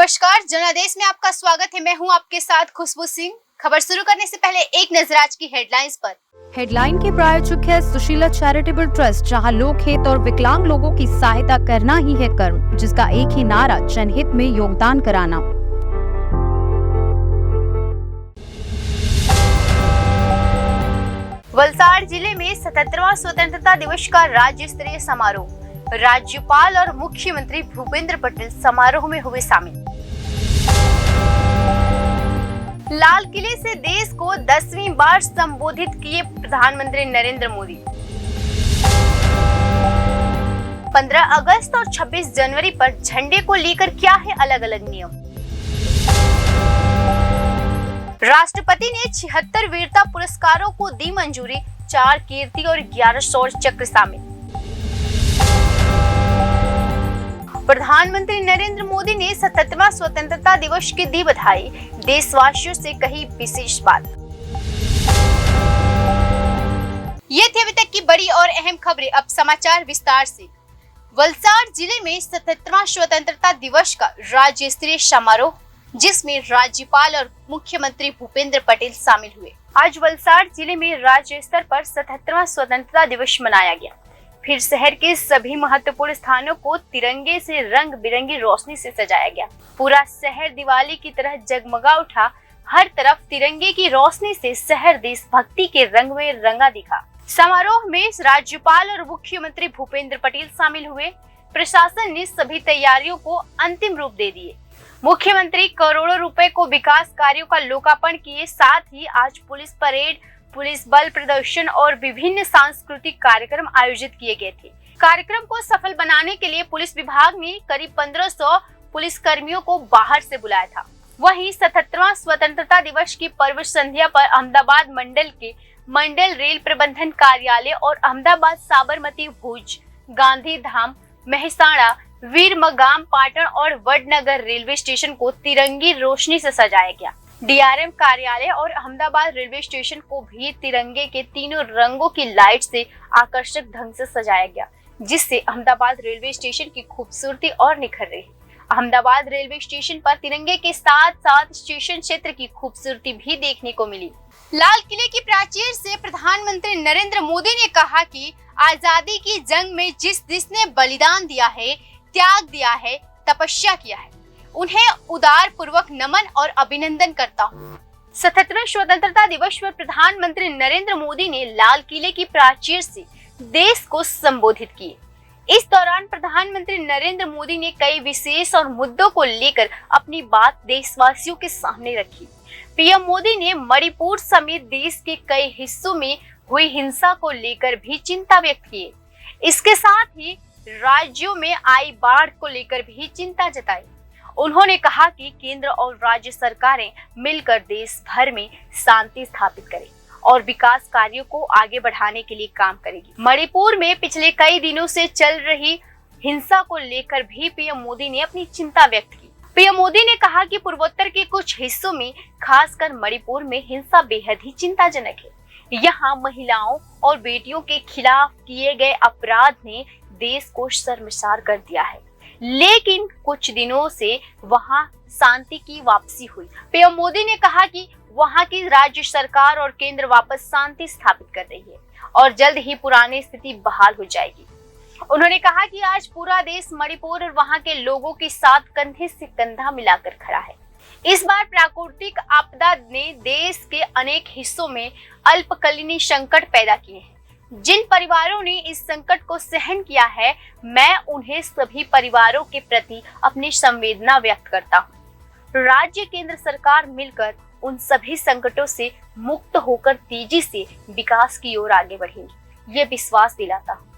नमस्कार, जनादेश में आपका स्वागत है। मैं हूं आपके साथ खुशबू सिंह। खबर शुरू करने से पहले एक नजर आज की हेडलाइंस पर। हेडलाइन के प्रायोजक है सुशीला चैरिटेबल ट्रस्ट, जहां लोक हित और विकलांग लोगों की सहायता करना ही है कर्म, जिसका एक ही नारा जनहित में योगदान कराना। वलसाड़ जिले में 77वां स्वतंत्रता दिवस का राज्य स्तरीय समारोह। राज्यपाल और मुख्यमंत्री भूपेंद्र पटेल समारोह में हुए शामिल। लाल किले से देश को 10वीं बार संबोधित किए प्रधानमंत्री नरेंद्र मोदी। 15 अगस्त और 26 जनवरी पर झंडे को लेकर क्या है अलग अलग नियम। राष्ट्रपति ने 76 वीरता पुरस्कारों को दी मंजूरी, 4 कीर्ति और 11 शौर्य चक्र शामिल। प्रधानमंत्री नरेंद्र मोदी ने 77वां स्वतंत्रता दिवस की दी बधाई, देशवासियों से कही विशेष बात। ये थी अभी तक की बड़ी और अहम खबरें। अब समाचार विस्तार से। वलसाड़ जिले में 77वां स्वतंत्रता दिवस का राज्य स्तरीय समारोह, जिसमें राज्यपाल और मुख्यमंत्री भूपेंद्र पटेल शामिल हुए। आज वलसाड़ जिले में राज्य स्तर पर 77वां स्वतंत्रता दिवस मनाया गया। फिर शहर के सभी महत्वपूर्ण स्थानों को तिरंगे से रंग बिरंगी रोशनी से सजाया गया। पूरा शहर दिवाली की तरह जगमगा उठा। हर तरफ तिरंगे की रोशनी से शहर देशभक्ति के रंग में रंगा दिखा। समारोह में राज्यपाल और मुख्यमंत्री भूपेंद्र पटेल शामिल हुए। प्रशासन ने सभी तैयारियों को अंतिम रूप दे दिए। मुख्यमंत्री करोड़ों रुपए को विकास कार्यों का लोकार्पण किए। साथ ही आज पुलिस परेड, पुलिस बल प्रदर्शन और विभिन्न सांस्कृतिक कार्यक्रम आयोजित किए गए थे। कार्यक्रम को सफल बनाने के लिए पुलिस विभाग ने करीब 1500 पुलिस कर्मियों को बाहर से बुलाया था। वहीं 77वां स्वतंत्रता दिवस की पर्व संध्या पर अहमदाबाद मंडल के मंडल रेल प्रबंधन कार्यालय और अहमदाबाद, साबरमती, भुज, गांधी धाम, मेहसाणा, वीर मगाम, पाटन और वडनगर रेलवे स्टेशन को तिरंगी रोशनी से सजाया गया। डीआरएम कार्यालय और अहमदाबाद रेलवे स्टेशन को भी तिरंगे के तीनों रंगों की लाइट से आकर्षक ढंग से सजाया गया, जिससे अहमदाबाद रेलवे स्टेशन की खूबसूरती और निखर रही। अहमदाबाद रेलवे स्टेशन पर तिरंगे के साथ साथ स्टेशन क्षेत्र की खूबसूरती भी देखने को मिली। लाल किले की प्राचीर से प्रधानमंत्री नरेंद्र मोदी ने कहा कि आजादी की जंग में जिसने बलिदान दिया है, त्याग दिया है, तपस्या किया है, उन्हें उदार पूर्वक नमन और अभिनंदन करता हूँ। 77वें स्वतंत्रता दिवस पर प्रधानमंत्री नरेंद्र मोदी ने लाल किले की प्राचीर से देश को संबोधित किए। इस दौरान प्रधानमंत्री नरेंद्र मोदी ने कई विशेष और मुद्दों को लेकर अपनी बात देशवासियों के सामने रखी। पीएम मोदी ने मणिपुर समेत देश के कई हिस्सों में हुई हिंसा को लेकर भी चिंता व्यक्त की। इसके साथ ही राज्यों में आई बाढ़ को लेकर भी चिंता जताई। उन्होंने कहा कि केंद्र और राज्य सरकारें मिलकर देश भर में शांति स्थापित करें और विकास कार्यों को आगे बढ़ाने के लिए काम करेगी। मणिपुर में पिछले कई दिनों से चल रही हिंसा को लेकर भी पीएम मोदी ने अपनी चिंता व्यक्त की। पीएम मोदी ने कहा कि पूर्वोत्तर के कुछ हिस्सों में, खासकर मणिपुर में हिंसा बेहद ही चिंताजनक है। यहाँ महिलाओं और बेटियों के खिलाफ किए गए अपराध ने देश को शर्मसार कर दिया है, लेकिन कुछ दिनों से वहां शांति की वापसी हुई। पीएम मोदी ने कहा कि वहां की राज्य सरकार और केंद्र वापस शांति स्थापित कर रही है और जल्द ही पुरानी स्थिति बहाल हो जाएगी। उन्होंने कहा कि आज पूरा देश मणिपुर और वहां के लोगों के साथ कंधे से कंधा मिलाकर खड़ा है। इस बार प्राकृतिक आपदा ने देश के अनेक हिस्सों में अल्पकालीन संकट पैदा किए हैं। जिन परिवारों ने इस संकट को सहन किया है, मैं उन्हें सभी परिवारों के प्रति अपनी संवेदना व्यक्त करता हूँ। राज्य केंद्र सरकार मिलकर उन सभी संकटों से मुक्त होकर तेजी से विकास की ओर आगे बढ़ेंगी, ये विश्वास दिलाता हूँ।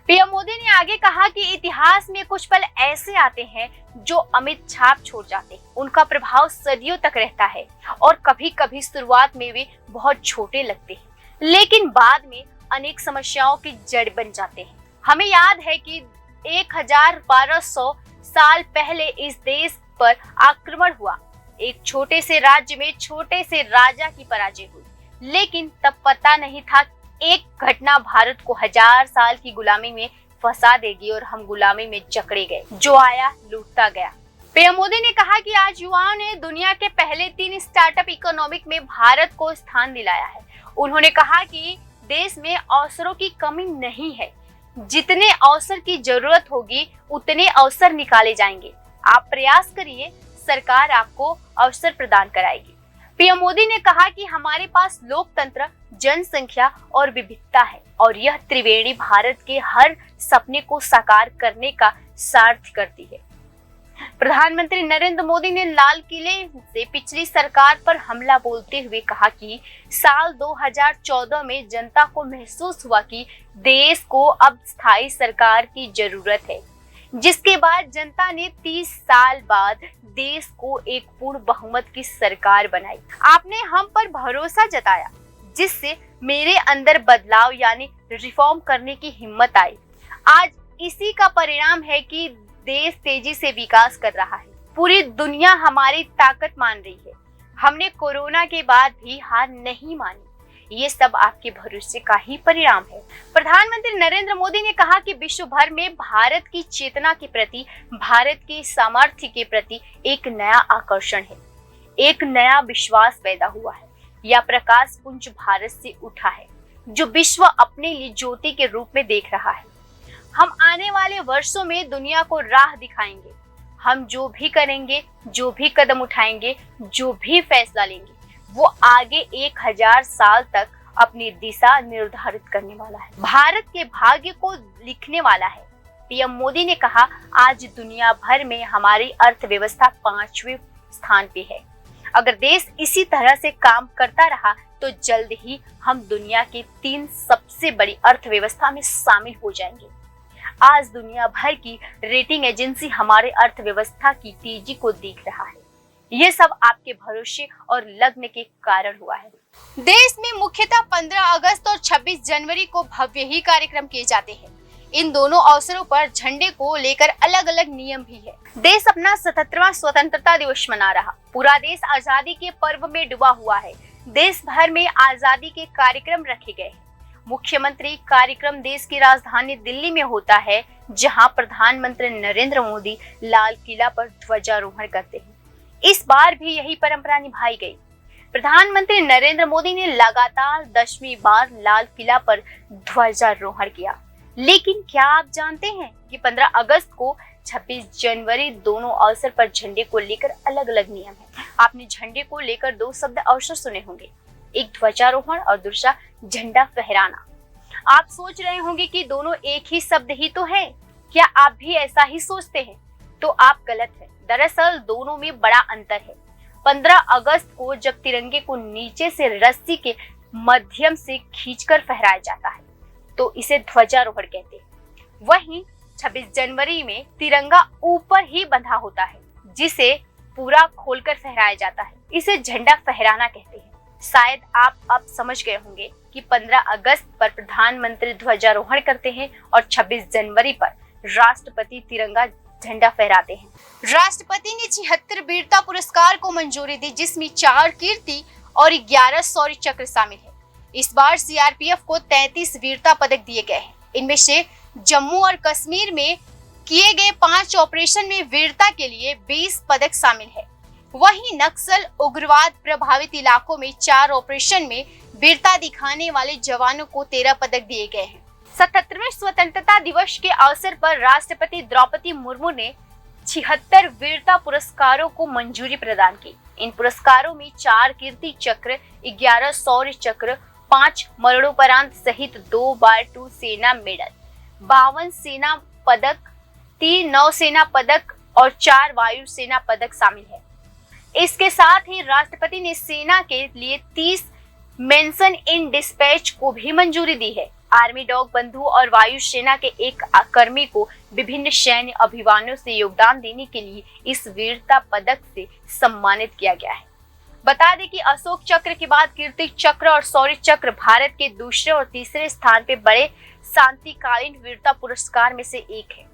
पीएम मोदी ने आगे कहा कि इतिहास में कुछ पल ऐसे आते हैं जो अमिट छाप छोड़ जाते हैं। उनका प्रभाव सदियों तक रहता है और कभी कभी शुरुआत में वे बहुत छोटे लगते हैं, लेकिन बाद में अनेक समस्याओं की जड़ बन जाते हैं। हमें याद है कि 1200 साल पहले इस देश पर आक्रमण हुआ। एक छोटे से राज्य में छोटे से राजा की पराजय हुई, लेकिन तब पता नहीं था एक घटना भारत को 1000 साल की गुलामी में फंसा देगी और हम गुलामी में जकड़े गए। जो आया लूटता गया। पीएम मोदी ने कहा कि आज युवाओं ने दुनिया के पहले 3 स्टार्टअप इकोनॉमिक में भारत को स्थान दिलाया है। उन्होंने कहा कि देश में अवसरों की कमी नहीं है, जितने अवसर की जरूरत होगी उतने अवसर निकाले जाएंगे। आप प्रयास करिए, सरकार आपको अवसर प्रदान कराएगी। पीएम मोदी ने कहा कि हमारे पास लोकतंत्र, जनसंख्या और विविधता है और यह त्रिवेणी भारत के हर सपने को साकार करने का सार्थ करती है। प्रधानमंत्री नरेंद्र मोदी ने लाल किले से पिछली सरकार पर हमला बोलते हुए कहा कि साल 2014 में जनता को महसूस हुआ कि देश को अब स्थायी सरकार की जरूरत है, जिसके बाद जनता ने 30 साल बाद देश को एक पूर्ण बहुमत की सरकार बनाई। आपने हम पर भरोसा जताया, जिससे मेरे अंदर बदलाव यानी रिफॉर्म करने की हिम्मत आई। आज इसी का परिणाम है कि देश तेजी से विकास कर रहा है। पूरी दुनिया हमारी ताकत मान रही है। हमने कोरोना के बाद भी हार नहीं मानी। ये सब आपके भरोसे का ही परिणाम है। प्रधानमंत्री नरेंद्र मोदी ने कहा कि विश्व भर में भारत की चेतना के प्रति, भारत के सामर्थ्य के प्रति एक नया आकर्षण है, एक नया विश्वास पैदा हुआ है। यह प्रकाश पुंज भारत से उठा है, जो विश्व अपने लिए ज्योति के रूप में देख रहा है। हम आने वाले वर्षों में दुनिया को राह दिखाएंगे। हम जो भी करेंगे, जो भी कदम उठाएंगे, जो भी फैसला लेंगे, वो आगे 1000 साल तक अपनी दिशा निर्धारित करने वाला है, भारत के भाग्य को लिखने वाला है। पीएम मोदी ने कहा, आज दुनिया भर में हमारी अर्थव्यवस्था 5वें स्थान पे है। अगर देश इसी तरह से काम करता रहा तो जल्द ही हम दुनिया की 3 सबसे बड़ी अर्थव्यवस्था में शामिल हो जाएंगे। आज दुनिया भर की रेटिंग एजेंसी हमारे अर्थव्यवस्था की तेजी को देख रहा है। ये सब आपके भरोसे और लग्न के कारण हुआ है। देश में मुख्यतः 15 अगस्त और 26 जनवरी को भव्य ही कार्यक्रम किए जाते हैं। इन दोनों अवसरों पर झंडे को लेकर अलग अलग नियम भी है। देश अपना 77वां स्वतंत्रता दिवस मना रहा। पूरा देश आजादी के पर्व में डूबा हुआ है। देश भर में आजादी के कार्यक्रम रखे गए हैं। मुख्यमंत्री कार्यक्रम देश की राजधानी दिल्ली में होता है, जहां प्रधानमंत्री नरेंद्र मोदी लाल किला पर ध्वजारोहण करते हैं। इस बार भी यही परंपरा निभाई गई। प्रधानमंत्री नरेंद्र मोदी ने लगातार 10वीं बार लाल किला पर ध्वजारोहण किया। लेकिन क्या आप जानते हैं कि 15 अगस्त को 26 जनवरी दोनों अवसर पर झंडे को लेकर अलग अलग नियम है। आपने झंडे को लेकर 2 शब्द अवसर सुने होंगे, एक ध्वजारोहण और दूसरा झंडा फहराना। आप सोच रहे होंगे कि दोनों एक ही शब्द ही तो है। क्या आप भी ऐसा ही सोचते हैं? तो आप गलत हैं। दरअसल दोनों में बड़ा अंतर है। 15 अगस्त को जब तिरंगे को नीचे से रस्सी के माध्यम से खींचकर फहराया जाता है तो इसे ध्वजारोहण कहते हैं। वहीं 26 जनवरी में तिरंगा ऊपर ही बंधा होता है, जिसे पूरा खोलकर फहराया जाता है। इसे झंडा फहराना कहते हैं। शायद आप अब समझ गए होंगे कि 15 अगस्त पर प्रधानमंत्री ध्वजारोहण करते हैं और 26 जनवरी पर राष्ट्रपति तिरंगा झंडा फहराते हैं। राष्ट्रपति ने 76 वीरता पुरस्कार को मंजूरी दी, जिसमें 4 कीर्ति और 11 शौर्य चक्र शामिल है। इस बार सीआरपीएफ को 33 वीरता पदक दिए गए हैं। इनमें से जम्मू और कश्मीर में किए गए 5 ऑपरेशन में वीरता के लिए 20 पदक शामिल है। वहीं नक्सल उग्रवाद प्रभावित इलाकों में 4 ऑपरेशन में वीरता दिखाने वाले जवानों को 13 पदक दिए गए हैं। 77वें स्वतंत्रता दिवस के अवसर पर राष्ट्रपति द्रौपदी मुर्मू ने 76 वीरता पुरस्कारों को मंजूरी प्रदान की। इन पुरस्कारों में 4 कीर्ति चक्र, 11 शौर्य चक्र, 5 मरणोपरांत सहित 2 बार-2 सेना मेडल, 52 सेना पदक, 3 नौसेना पदक और 4 वायुसेना पदक शामिल है। इसके साथ ही राष्ट्रपति ने सेना के लिए 30 मेंशन इन डिस्पैच को भी मंजूरी दी है। आर्मी डॉग बंधु और वायुसेना के एक कर्मी को विभिन्न सैन्य अभियानों से योगदान देने के लिए इस वीरता पदक से सम्मानित किया गया है। बता दें कि अशोक चक्र के बाद कीर्ति चक्र और शौर्य चक्र भारत के दूसरे और तीसरे स्थान पे बड़े शांतिकालीन वीरता पुरस्कार में से एक है।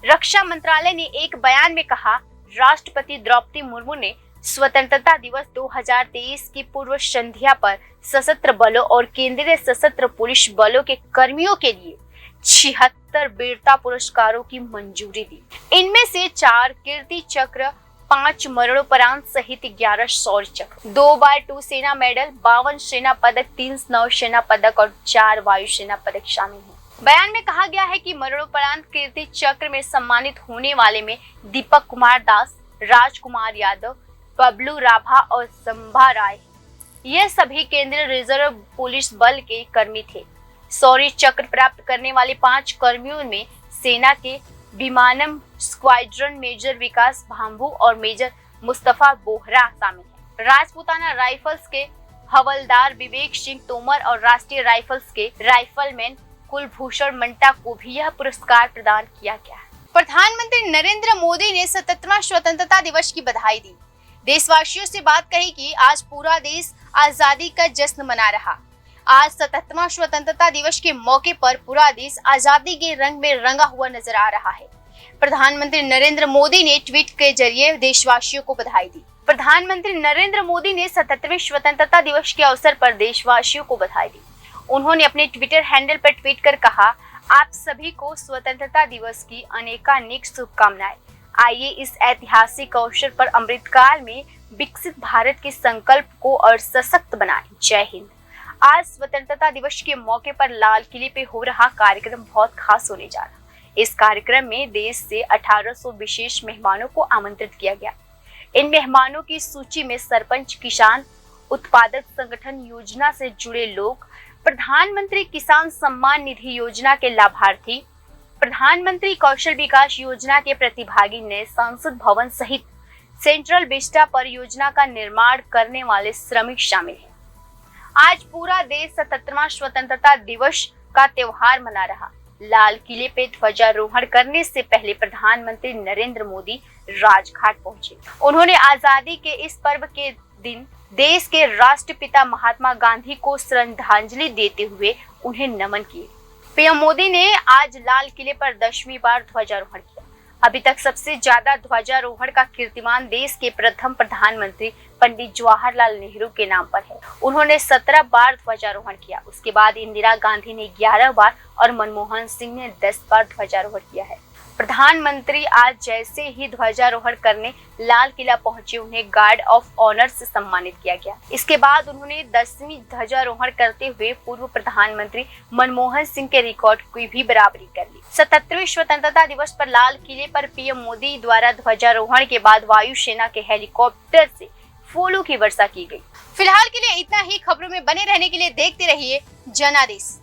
रक्षा मंत्रालय ने एक बयान में कहा, राष्ट्रपति द्रौपदी मुर्मू ने स्वतंत्रता दिवस 2023 की पूर्व संध्या पर सशस्त्र बलों और केंद्रीय सशस्त्र पुलिस बलों के कर्मियों के लिए 76 वीरता पुरस्कारों की मंजूरी दी। इनमें से 4 कीर्ति चक्र 5 मरणोपरांत सहित 11 शौर्य चक्र, 2x2 सेना मेडल, 52 सेना पदक, 3 नौसेना पदक और 4 वायुसेना पदक शामिल हैं। बयान में कहा गया है कि मरणोपरांत कीर्ति चक्र में सम्मानित होने वाले में दीपक कुमार दास, राजकुमार यादव, बबलू राभा और संभा राय। ये सभी केंद्रीय रिजर्व पुलिस बल के कर्मी थे। शौर्य चक्र प्राप्त करने वाले 5 कर्मियों में सेना के विमानम स्क्वाड्रन मेजर विकास भांभू और मेजर मुस्तफा बोहरा शामिल हैं। राजपूताना राइफल्स के हवलदार विवेक सिंह तोमर और राष्ट्रीय राइफल्स के राइफलमैन कुलभूषण मंटा को भी यह पुरस्कार प्रदान किया गया। प्रधानमंत्री नरेंद्र मोदी ने 77वां स्वतंत्रता दिवस की बधाई दी। देशवासियों से बात कही कि आज पूरा देश आजादी का जश्न मना रहा। आज 77वां स्वतंत्रता दिवस के मौके पर पूरा देश आजादी के रंग में रंगा हुआ नजर आ रहा है। प्रधानमंत्री नरेंद्र मोदी ने ट्वीट के जरिए देशवासियों को बधाई दी। प्रधानमंत्री नरेंद्र मोदी ने 77वें स्वतंत्रता दिवस के अवसर पर देशवासियों को बधाई दी। उन्होंने अपने ट्विटर हैंडल पर ट्वीट कर कहा, आप सभी को स्वतंत्रता दिवस की अनेकानेक शुभकामनाएं। आइए इस ऐतिहासिक अवसर पर अमृतकाल में विकसित भारत के संकल्प को और सशक्त बनाएं। जय हिंद। आज स्वतंत्रता दिवस के मौके पर लाल किले पे हो रहा कार्यक्रम बहुत खास होने जा रहा। इस कार्यक्रम में देश से 1800 विशेष मेहमानों को आमंत्रित किया गया। इन मेहमानों की सूची में सरपंच, किसान उत्पादक संगठन योजना से जुड़े लोग, प्रधानमंत्री किसान सम्मान निधि योजना के लाभार्थी, प्रधानमंत्री कौशल विकास योजना के प्रतिभागी, नए संसद भवन सहित सेंट्रल विस्टा परियोजना का निर्माण करने वाले श्रमिक शामिल हैं। आज पूरा देश 77वां स्वतंत्रता दिवस का त्योहार मना रहा। लाल किले पे ध्वजारोहण करने से पहले प्रधानमंत्री नरेंद्र मोदी राजघाट पहुंचे। उन्होंने आजादी के इस पर्व के दिन देश के राष्ट्रपिता महात्मा गांधी को श्रद्धांजलि देते हुए उन्हें नमन किए। पीएम मोदी ने आज लाल किले पर 10वीं बार ध्वजारोहण किया। अभी तक सबसे ज्यादा ध्वजारोहण का कीर्तिमान देश के प्रथम प्रधानमंत्री पंडित जवाहरलाल नेहरू के नाम पर है। उन्होंने 17 बार ध्वजारोहण किया। उसके बाद इंदिरा गांधी ने 11 बार और मनमोहन सिंह ने 10 बार ध्वजारोहण किया है। प्रधानमंत्री आज जैसे ही ध्वजारोहण करने लाल किला पहुंचे, उन्हें गार्ड ऑफ ऑनर से सम्मानित किया गया। इसके बाद उन्होंने 10वीं ध्वजारोहण करते हुए पूर्व प्रधानमंत्री मनमोहन सिंह के रिकॉर्ड की भी बराबरी कर ली। 77वें स्वतंत्रता दिवस पर लाल किले पर पीएम मोदी द्वारा ध्वजारोहण के बाद वायुसेना के हेलीकॉप्टर से फूलों की वर्षा की गई। फिलहाल के लिए इतना ही। खबरों में बने रहने के लिए देखते रहिए जनादेश।